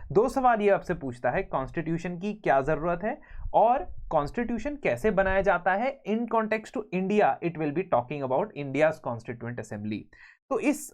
दो सवाल ये आपसे पूछता है, कॉन्स्टिट्यूशन की क्या जरूरत है और कॉन्स्टिट्यूशन कैसे बनाया जाता है। In context to India it will be talking about India's constituent assembly. तो इस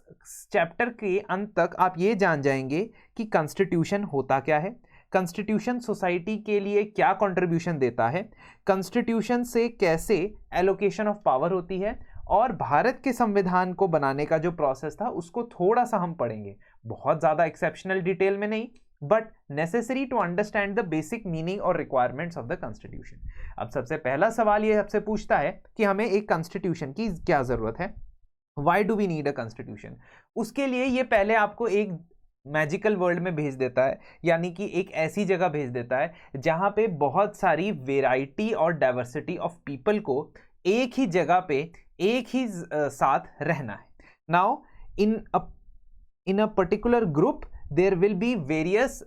चैप्टर के अंत तक आप ये जान जाएंगे कि कॉन्स्टिट्यूशन होता क्या है, कॉन्स्टिट्यूशन सोसाइटी के लिए क्या कंट्रीब्यूशन देता है, कॉन्स्टिट्यूशन से कैसे एलोकेशन ऑफ पावर होती है, और भारत के संविधान को बनाने का जो प्रोसेस था उसको थोड़ा सा हम पढ़ेंगे, बहुत ज़्यादा एक्सेप्शनल डिटेल में नहीं, but necessary to understand the basic meaning और रिक्वायरमेंट्स ऑफ द कॉन्स्टिट्यूशन। अब सबसे पहला सवाल ये आपसे पूछता है कि हमें एक कॉन्स्टिट्यूशन की क्या ज़रूरत है, why do we need a constitution. उसके लिए ये पहले आपको एक मैजिकल वर्ल्ड में भेज देता है, यानी कि एक ऐसी जगह भेज देता है जहाँ पे बहुत सारी वेराइटी और डाइवर्सिटी ऑफ पीपल को एक ही जगह पे एक ही साथ रहना है। Now in a particular group there will be various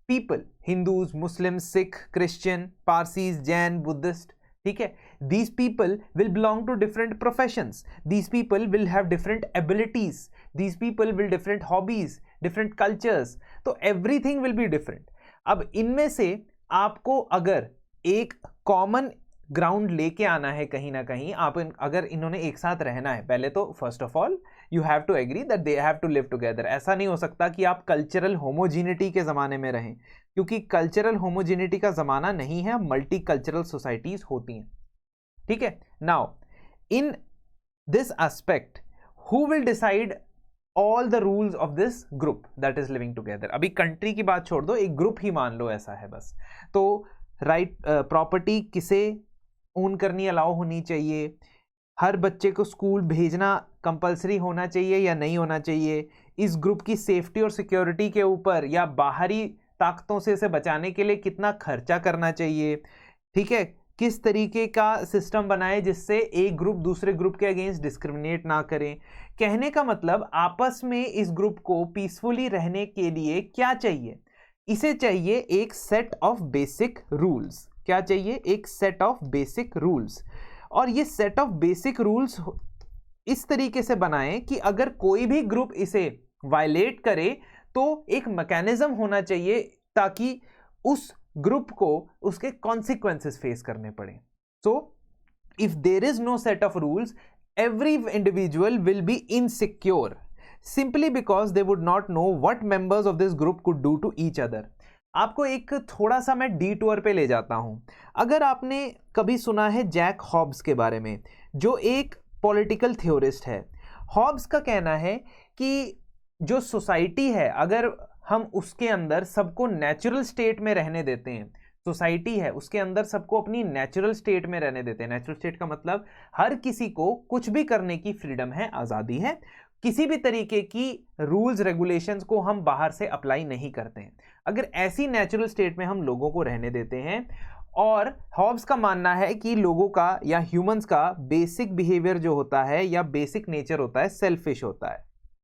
people, Hindus, Muslim, Sikh, Christian, Parsis, Jain, Buddhist, ठीक है। These people will belong to different professions, these people will have different abilities, these people will different hobbies, different cultures, तो everything will be different. अब इनमें से आपको अगर एक common ground लेके आना है कहीं ना कहीं, आप अगर इन्होंने एक साथ रहना है, पहले तो first of all you have to agree that they have to live together. ऐसा नहीं हो सकता कि आप कल्चरल होमोजिनिटी के ज़माने में रहें, क्योंकि कल्चरल होमोजिनिटी का ज़माना नहीं है, मल्टी कल्चरल सोसाइटीज़ होती हैं, ठीक है। Now in this aspect who will decide all the rules of this group that is living together. अभी कंट्री की बात छोड़ दो, एक ग्रुप ही मान लो ऐसा है बस। तो राइट प्रॉपर्टी किसे ओन करनी अलाउ होनी चाहिए, हर बच्चे को स्कूल भेजना कंपलसरी होना चाहिए या नहीं होना चाहिए, इस ग्रुप की सेफ्टी और सिक्योरिटी के ऊपर या बाहरी ताकतों से इसे बचाने के लिए कितना खर्चा करना चाहिए, ठीक है, किस तरीके का सिस्टम बनाए जिससे एक ग्रुप दूसरे ग्रुप के अगेंस्ट डिस्क्रिमिनेट ना करें। कहने का मतलब आपस में इस ग्रुप को पीसफुली रहने के लिए क्या चाहिए, इसे चाहिए एक सेट ऑफ बेसिक रूल्स। क्या चाहिए? एक सेट ऑफ बेसिक रूल्स। और ये सेट ऑफ बेसिक रूल्स इस तरीके से बनाएं कि अगर कोई भी ग्रुप इसे वायलेट करे तो एक मैकेनिज्म होना चाहिए ताकि उस ग्रुप को उसके कॉन्सिक्वेंसेस फेस करने पड़े। So if there is no set of rules, every individual will be insecure simply because they would not know what members of this group could do to each other। आपको एक थोड़ा सा मैं D tour पे ले जाता हूं। अगर आपने कभी सुना है जैक हॉब्स के बारे में, जो एक पॉलिटिकल थ्योरिस्ट है, हॉब्स का कहना है कि जो सोसाइटी है अगर हम उसके अंदर सबको नेचुरल स्टेट में रहने देते हैं, सोसाइटी है उसके अंदर सबको अपनी नेचुरल स्टेट में रहने देते हैं। नेचुरल स्टेट का मतलब हर किसी को कुछ भी करने की फ्रीडम है, आज़ादी है, किसी भी तरीके की रूल्स रेगुलेशंस को हम बाहर से अप्लाई नहीं करते हैं। अगर ऐसी नेचुरल स्टेट में हम लोगों को रहने देते हैं, और हॉब्स का मानना है कि लोगों का या ह्यूमंस का बेसिक बिहेवियर जो होता है या बेसिक नेचर होता है सेल्फिश होता है,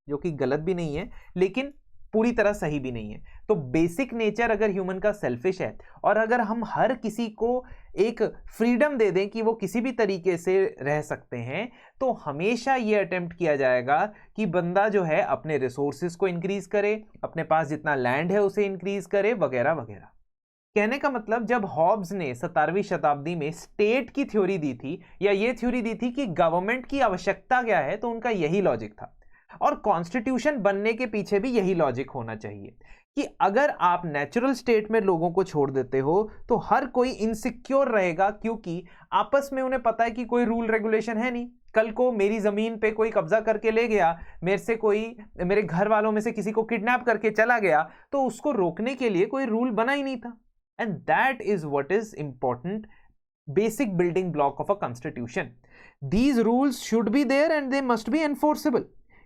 जो कि गलत भी नहीं है लेकिन पूरी तरह सही भी नहीं है। तो बेसिक नेचर अगर ह्यूमन का सेल्फिश है, और अगर हम हर किसी को एक फ्रीडम दे दें कि वो किसी भी तरीके से रह सकते हैं, तो हमेशा ये अटेम्प्ट किया जाएगा कि बंदा जो है अपने रिसोर्सेज को इंक्रीज करे, अपने पास जितना लैंड है उसे इंक्रीज करे, वगैरह वगैरह। कहने का मतलब जब हॉब्स ने 17वीं शताब्दी में स्टेट की थ्योरी दी थी, या ये थ्योरी दी थी कि गवर्नमेंट की आवश्यकता क्या है, तो उनका यही लॉजिक था। और कॉन्स्टिट्यूशन बनने के पीछे भी यही लॉजिक होना चाहिए कि अगर आप नेचुरल स्टेट में लोगों को छोड़ देते हो तो हर कोई इनसिक्योर रहेगा, क्योंकि आपस में उन्हें पता है कि कोई रूल रेगुलेशन है नहीं। कल को मेरी जमीन पे कोई कब्जा करके ले गया, मेरे से कोई, मेरे घर वालों में से किसी को किडनैप करके चला गया, तो उसको रोकने के लिए कोई रूल बना ही नहीं था। And that is what is important basic building block of a constitution. These rules should be there and they must be enforceable.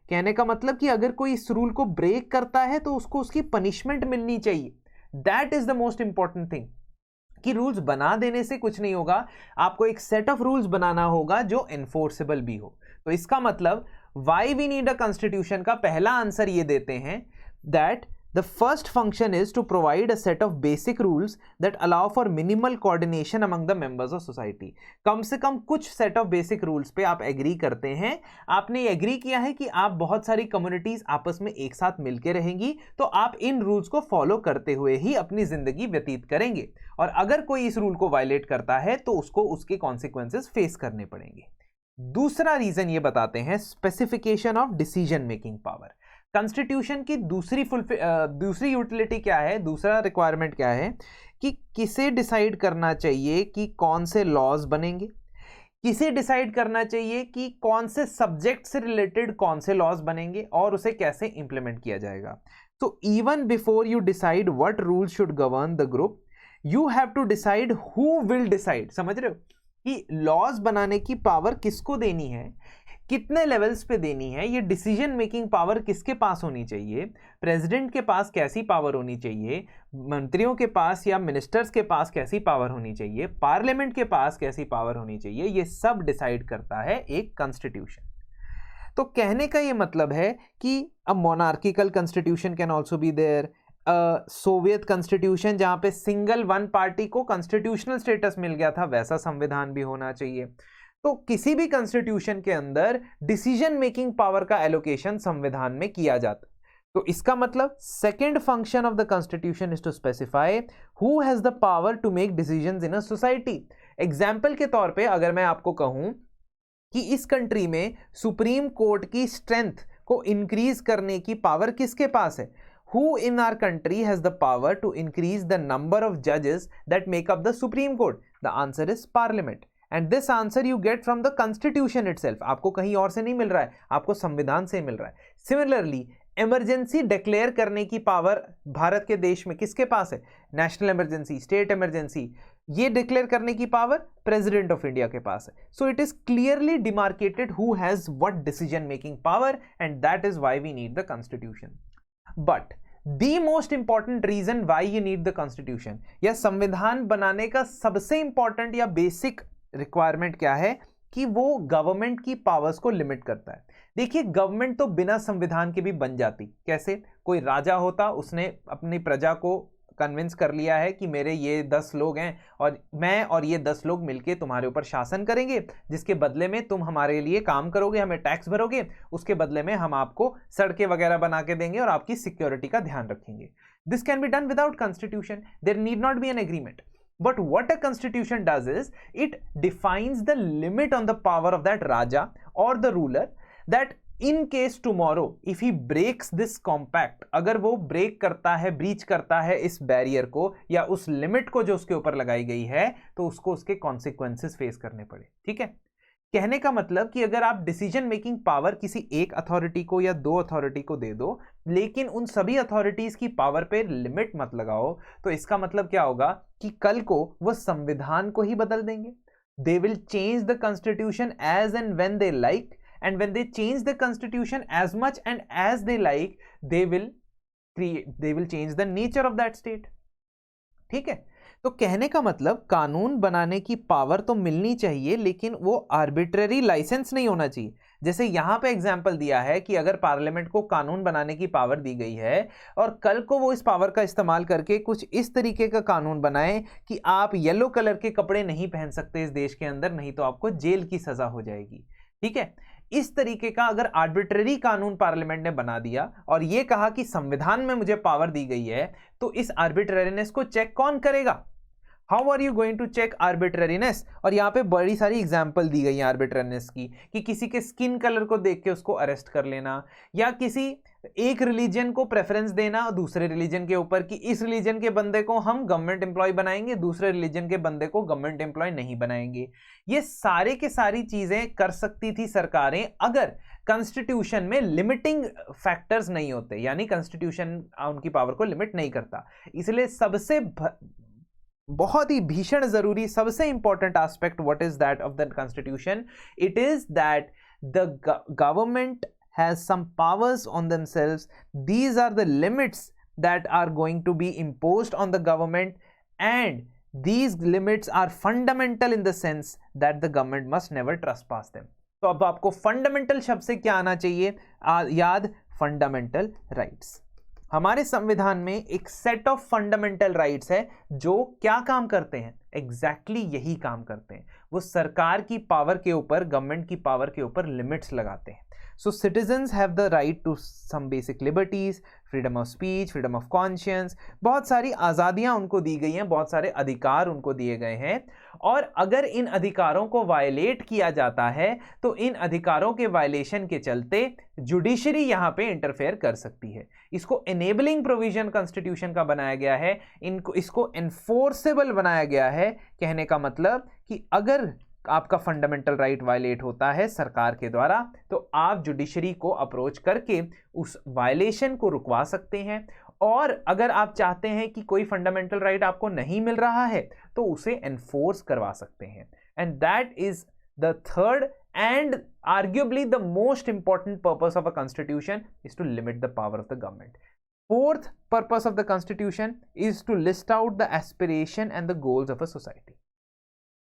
कहने का मतलब कि अगर कोई इस रूल को ब्रेक करता है तो उसको उसकी पनिशमेंट मिलनी चाहिए। That is the most important thing, कि रूल्स बना देने से कुछ नहीं होगा, आपको एक सेट ऑफ रूल्स बनाना होगा जो एनफोर्सेबल भी हो। तो इसका मतलब why we need a constitution का पहला आंसर ये देते हैं that The first function is to provide a set of basic rules that allow for minimal coordination among the members of society. कम से कम कुछ set of basic rules पे आप agree करते हैं, आपने एग्री किया है कि आप बहुत सारी कम्युनिटीज आपस में एक साथ मिलकर रहेंगी, तो आप इन रूल्स को फॉलो करते हुए ही अपनी जिंदगी व्यतीत करेंगे, और अगर कोई इस रूल को वायलेट करता है तो उसको उसके कॉन्सिक्वेंसेस फेस करने पड़ेंगे. दूसरा रीजन ये बताते हैं, specification of decision making power. Constitution की दूसरी यूटिलिटी क्या है, दूसरा रिक्वायरमेंट क्या है कि किसे डिसाइड करना चाहिए कि कौन से लॉज बनेंगे, किसे डिसाइड करना चाहिए कि कौन से सब्जेक्ट से रिलेटेड कौन से लॉज बनेंगे और उसे कैसे इंप्लीमेंट किया जाएगा. तो even before you decide what rule should govern the group, you have to decide who will decide. समझ रहे हो कि लॉज बनाने की पावर किसको देनी है, कितने लेवल्स पे देनी है, ये डिसीजन मेकिंग पावर किसके पास होनी चाहिए, प्रेसिडेंट के पास कैसी पावर होनी चाहिए, मंत्रियों के पास या मिनिस्टर्स के पास कैसी पावर होनी चाहिए, पार्लियामेंट के पास कैसी पावर होनी चाहिए, ये सब डिसाइड करता है एक कॉन्स्टिट्यूशन. तो कहने का ये मतलब है कि a monarchical constitution can also be there, Soviet constitution जहां पे सिंगल वन पार्टी को कॉन्स्टिट्यूशनल स्टेटस मिल गया था, वैसा संविधान भी होना चाहिए. तो किसी भी कॉन्स्टिट्यूशन के अंदर डिसीजन मेकिंग पावर का एलोकेशन संविधान में किया जाता है. तो इसका मतलब second function of the constitution is to specify who has the power to make decisions in a society. Example के तौर पे अगर मैं आपको कहूं कि इस कंट्री में सुप्रीम कोर्ट की स्ट्रेंथ को इंक्रीज करने की पावर किसके पास है, who in our country has the power to increase the number of judges that make up the Supreme Court? The answer is Parliament. And this answer you get from the Constitution itself. आपको कहीं और से नहीं मिल रहा है, आपको संविधान से मिल रहा है. Similarly, इमरजेंसी डिक्लेयर करने की पावर भारत के देश में किसके पास है, नेशनल इमरजेंसी, स्टेट इमरजेंसी, ये डिक्लेयर करने की पावर प्रेसिडेंट ऑफ इंडिया के पास है. So it is clearly demarcated who has what decision making power, and that is why we need the constitution. But The most important reason why you need the constitution, या संविधान बनाने का सबसे important या basic requirement क्या है कि वो गवर्नमेंट की पावर्स को लिमिट करता है. देखिए, गवर्नमेंट तो बिना संविधान के भी बन जाती. कैसे? कोई राजा होता, उसने अपनी प्रजा को कन्विंस कर लिया है कि मेरे ये 10 लोग हैं और मैं और ये 10 लोग मिलके तुम्हारे ऊपर शासन करेंगे, जिसके बदले में तुम हमारे लिए काम करोगे, हमें टैक्स भरोगे, उसके बदले में हम आपको सड़कें वगैरह बना के देंगे और आपकी सिक्योरिटी का ध्यान रखेंगे. This can be done without constitution. There need not be an agreement. But what a constitution does is it defines the limit on the power of that Raja or the ruler, that in case tomorrow if he breaks this compact, अगर वो break करता है, breach करता है इस barrier को या उस लिमिट को जो उसके ऊपर लगाई गई है, तो उसको उसके कॉन्सिक्वेंसेस फेस करने पड़े. ठीक है, कहने का मतलब कि अगर आप डिसीजन मेकिंग पावर किसी एक अथॉरिटी को या 2 अथॉरिटी को दे दो, लेकिन उन सभी अथॉरिटीज की पावर पे लिमिट मत लगाओ, तो इसका मतलब क्या होगा कि कल को वो संविधान को ही बदल देंगे. They will change the constitution as and when they like, and when they change the constitution as much and as they like, they will change the nature of that state. ठीक है, तो कहने का मतलब कानून बनाने की पावर तो मिलनी चाहिए, लेकिन वो आर्बिट्ररी लाइसेंस नहीं होना चाहिए. जैसे यहां पे एग्जांपल दिया है कि अगर पार्लियामेंट को कानून बनाने की पावर दी गई है और कल को वो इस पावर का इस्तेमाल करके कुछ इस तरीके का कानून बनाए कि आप येलो कलर के कपड़े नहीं पहन सकते इस देश के अंदर, नहीं तो आपको जेल की सजा हो जाएगी. ठीक है, इस तरीके का अगर आर्बिट्ररी कानून पार्लियामेंट ने बना दिया और यह कहा कि संविधान में मुझे पावर दी गई है, तो इस आर्बिट्ररीनेस को चेक कौन करेगा? How are you going to check arbitrariness? और यहाँ पे बड़ी सारी एग्जाम्पल दी गई है आर्बिट्ररीनेस की, कि किसी के स्किन कलर को देख के उसको अरेस्ट कर लेना, या किसी एक रिलीजन को प्रेफरेंस देना दूसरे रिलीजन के ऊपर कि इस रिलीजन के बंदे को हम गवर्नमेंट एम्प्लॉय बनाएंगे, दूसरे रिलीजन के बंदे को गवर्नमेंट एम्प्लॉय नहीं बनाएंगे. ये सारे के सारी चीजें कर सकती थी सरकारें अगर कॉन्स्टिट्यूशन में लिमिटिंग फैक्टर्स नहीं होते, यानी कॉन्स्टिट्यूशन उनकी पावर को लिमिट नहीं करता. इसलिए सबसे बहुत ही भीषण जरूरी, सबसे important aspect what is that of the constitution, it is that the government has some powers on themselves. These are the limits that are going to be imposed on the government, and these limits are fundamental in the sense that the government must never trespass them. तो अब आपको fundamental शब्द से क्या आना चाहिए याद? Fundamental rights. हमारे संविधान में एक सेट ऑफ फंडामेंटल राइट्स है जो क्या काम करते हैं, एग्जैक्टली यही काम करते हैं, वो सरकार की पावर के ऊपर, गवर्नमेंट की पावर के ऊपर लिमिट्स लगाते हैं। So citizens have the right to some basic liberties, freedom of speech, freedom of conscience, बहुत सारी आज़ादियां उनको दी गई हैं, बहुत सारे अधिकार उनको दिए गए हैं। और अगर इन अधिकारों को वायलेट किया जाता है तो इन अधिकारों के वायलेशन के चलते जुडिशरी यहां पे इंटरफेयर कर सकती है। इसको एनेबलिंग प्रोविजन कॉन्स्टिट्यूशन का बनाया गया है, इसको एनफोर्सेबल बनाया गया है। कहने का मतलब कि अगर आपका फंडामेंटल राइट वायलेट होता है सरकार के द्वारा तो आप जुडिशरी को अप्रोच करके उस वायलेशन को रुकवा सकते हैं। और अगर आप चाहते हैं कि कोई फंडामेंटल राइट आपको नहीं मिल रहा है तो उसे एनफोर्स करवा सकते हैं। And that is the third and arguably the most important purpose of a constitution is to limit the power of the government. Fourth purpose of the constitution is to list out the aspiration and the goals of a society.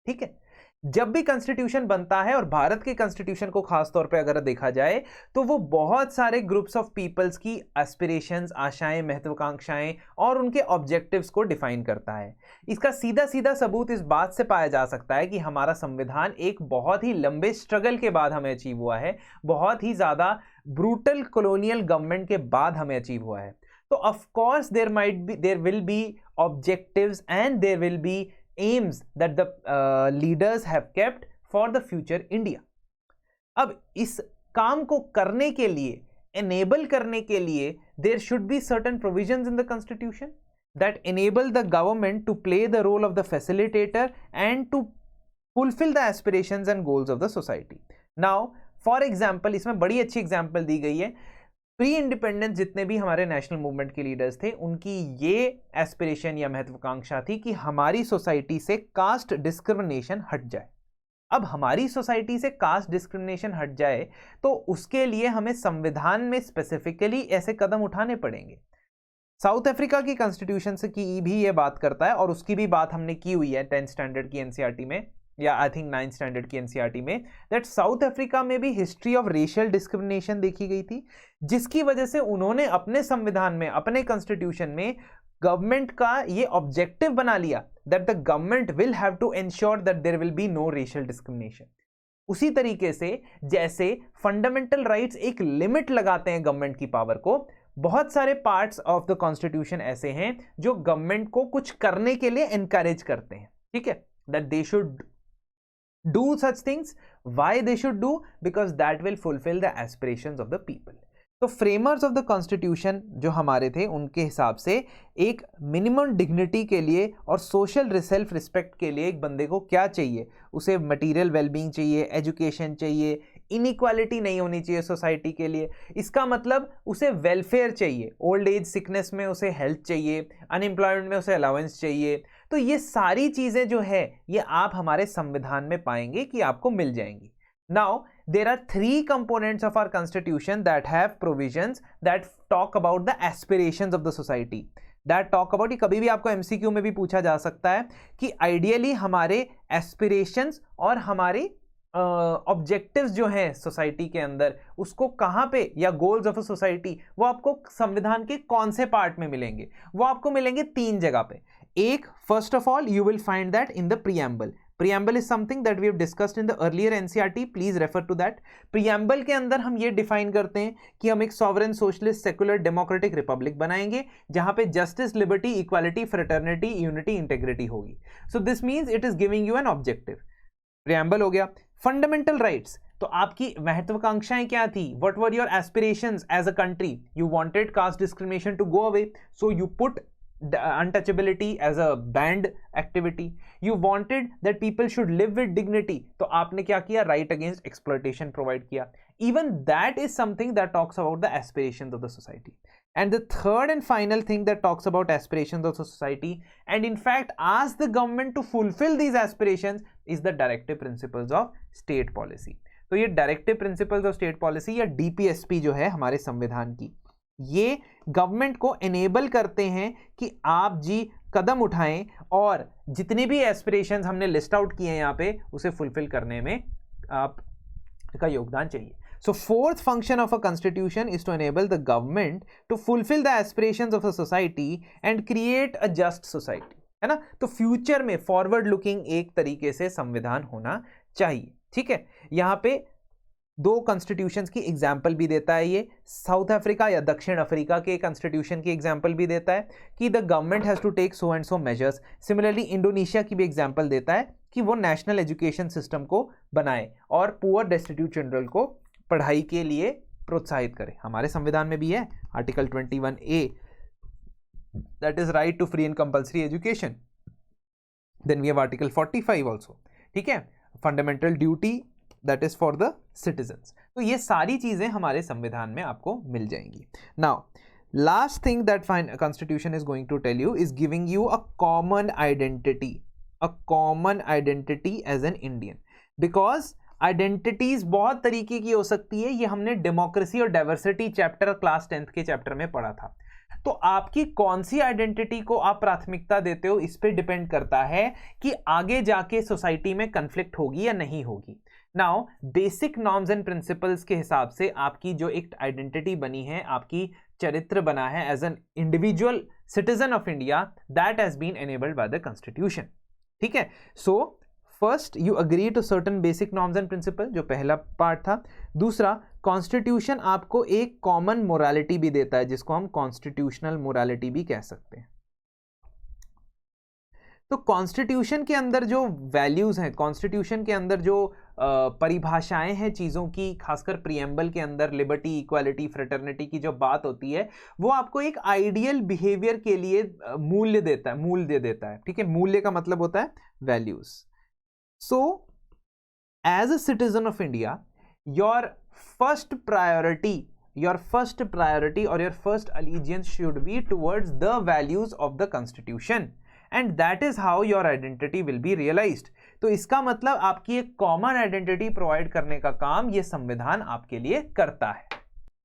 ठीक है, जब भी constitution बनता है और भारत के constitution को खास तौर पे अगर देखा जाए तो वो बहुत सारे ग्रुप्स ऑफ पीपल्स की एस्पिरेशंस, आशाएं, महत्वाकांक्षाएं और उनके ऑब्जेक्टिव्स को डिफाइन करता है। इसका सीधा सीधा सबूत इस बात से पाया जा सकता है कि हमारा संविधान एक बहुत ही लंबे स्ट्रगल के बाद हमें अचीव हुआ है, बहुत ही ज़्यादा ब्रूटल कॉलोनियल गवर्नमेंट के बाद हमें अचीव हुआ है। तो of course there will be objectives and there will be aims that the leaders have kept for the future India. अब इस काम को करने के लिए, enable करने के लिए there should be certain provisions in the constitution that enable the government to play the role of the facilitator and to fulfill the aspirations and goals of the society. Now for example, इसमें बड़ी अच्छी example दी गई है। Pre independence जितने भी हमारे national movement के leaders थे उनकी ये एस्पिरेशन या महत्वाकांक्षा थी कि हमारी सोसाइटी से कास्ट डिस्क्रिमिनेशन हट जाए। अब हमारी सोसाइटी से कास्ट डिस्क्रिमिनेशन हट जाए तो उसके लिए हमें संविधान में स्पेसिफिकली ऐसे कदम उठाने पड़ेंगे। साउथ अफ्रीका की कॉन्स्टिट्यूशन से की भी ये बात करता है और उसकी भी बात हमने की हुई है 10th स्टैंडर्ड की एनसीईआरटी में, या आई थिंक 9th स्टैंडर्ड की एनसीईआरटी में, दैट साउथ अफ्रीका में भी हिस्ट्री ऑफ रेशियल डिस्क्रिमिनेशन देखी गई थी, जिसकी वजह से उन्होंने अपने संविधान में, अपने कॉन्स्टिट्यूशन में गवर्नमेंट का ये ऑब्जेक्टिव बना लिया that the government will have to ensure that there will be no racial discrimination. उसी तरीके से जैसे फंडामेंटल राइट्स एक लिमिट लगाते हैं गवर्नमेंट की पावर को, बहुत सारे पार्ट्स ऑफ द कॉन्स्टिट्यूशन ऐसे हैं जो गवर्नमेंट को कुछ करने के लिए एनकरेज करते हैं। ठीक है, that they should do such things. Why they should do? Because that will fulfill the aspirations of the people. तो फ्रेमर्स ऑफ द कॉन्स्टिट्यूशन जो हमारे थे उनके हिसाब से एक मिनिमम डिग्निटी के लिए और सोशल सेल्फ रिस्पेक्ट के लिए एक बंदे को क्या चाहिए, उसे मटेरियल वेलबींग चाहिए, एजुकेशन चाहिए, इनइक्वालिटी नहीं होनी चाहिए सोसाइटी के लिए, इसका मतलब उसे वेलफेयर चाहिए, ओल्ड एज सिकनेस में उसे हेल्थ चाहिए, अनएम्प्लॉयमेंट में उसे अलाउंस चाहिए। तो ये सारी चीज़ें जो है ये आप हमारे संविधान में पाएंगे कि आपको मिल जाएंगी। Now, there are 3 components of our constitution that have provisions that talk about the aspirations of the society. That talk about, ये कभी भी आपको MCQ में भी पूछा जा सकता है कि ideally हमारे aspirations और हमारे ऑब्जेक्टिव्स जो हैं सोसाइटी के अंदर उसको कहाँ पे, या गोल्स ऑफ अ सोसाइटी, वो आपको संविधान के कौन से पार्ट में मिलेंगे? वो आपको मिलेंगे 3 जगह पे। एक, first of all you will find that in the preamble. Preamble is something that we have discussed in the earlier NCERT. Please refer to that. Preamble के अंदर हम ये डिफाइन करते हैं कि हम एक sovereign, socialist, secular, democratic republic बनाएंगे जहां पे justice, liberty, equality, fraternity, unity, integrity होगी। So this means it is giving you an objective. Preamble हो गया। फंडामेंटल राइट्स, तो आपकी महत्वाकांक्षाएं क्या थी? What were your aspirations as a country? You wanted caste discrimination to go away, so you put untouchability as a banned activity. You wanted that people should live with dignity, तो आपने क्या किया? right against exploitation provide किया. Even that is something that talks about the aspirations of the society. And the third and final thing that talks about aspirations of the society and in fact asks the government to fulfill these aspirations is the directive principles of state policy. तो ये directive principles of state policy या DPSP जो है हमारे संविधान की, ये government को एनेबल करते हैं कि आप जी कदम उठाएं और जितने भी एस्पिरेशंस हमने लिस्ट आउट किए हैं यहाँ पे उसे फुलफिल करने में आपका योगदान चाहिए। So fourth function of a constitution is to enable the government to fulfill the aspirations of a society and create a just society, है ना। तो फ्यूचर में फॉरवर्ड लुकिंग एक तरीके से संविधान होना चाहिए, ठीक है। यहां पे दो कॉन्स्टिट्यूशंस की एग्जाम्पल भी देता है ये, साउथ अफ्रीका या दक्षिण अफ्रीका के कॉन्स्टिट्यूशन की एग्जाम्पल भी देता है कि the government has to take so and so measures. Similarly Indonesia की भी एग्जाम्पल देता है कि वो नेशनल एजुकेशन सिस्टम को बनाए और पुअर डेस्टिट्यूट चिल्ड्रन को पढ़ाई के लिए प्रोत्साहित करे। हमारे संविधान में भी है article 21A, that is right to free and compulsory education. Then we have article 45 also, ठीक है, fundamental duty that is for the citizens. तो ये सारी चीजें हमारे संविधान में आपको मिल जाएंगी। Now last thing that constitution is going to tell you is giving you a common identity, a common identity as an Indian, because identities बहुत तरीके की हो सकती है। ये हमने डेमोक्रेसी और डाइवर्सिटी चैप्टर क्लास 10th के चैप्टर में पढ़ा था। तो आपकी कौन सी आइडेंटिटी को आप प्राथमिकता देते हो इस पे डिपेंड करता है कि आगे जाके सोसाइटी में कन्फ्लिक्ट होगी या नहीं होगी। Now basic norms and principles के हिसाब से आपकी जो एक आइडेंटिटी बनी है, आपकी चरित्र बना है as an individual citizen of India, that has been enabled by the constitution, ठीक है। So first you agree to certain basic norms and principle, जो पहला पार्ट था। दूसरा, कॉन्स्टिट्यूशन आपको एक कॉमन मोरालिटी भी देता है जिसको हम कॉन्स्टिट्यूशनल मोरालिटी भी कह सकते हैं। तो कॉन्स्टिट्यूशन के अंदर जो वैल्यूज हैं, कॉन्स्टिट्यूशन के अंदर जो परिभाषाएं हैं चीज़ों की, खासकर प्रीएम्बल के अंदर लिबर्टी, इक्वालिटी, फ्रेटर्निटी की जो बात होती है, वो आपको एक आइडियल बिहेवियर के लिए मूल्य देता है, ठीक है। मूल्य का मतलब होता है values. So, as a citizen of India, your first priority or your first allegiance should be towards the values of the Constitution, and that is how your identity will be realized. तो इसका मतलब आपकी एक common identity provide करने का काम ये संविधान आपके लिए करता है।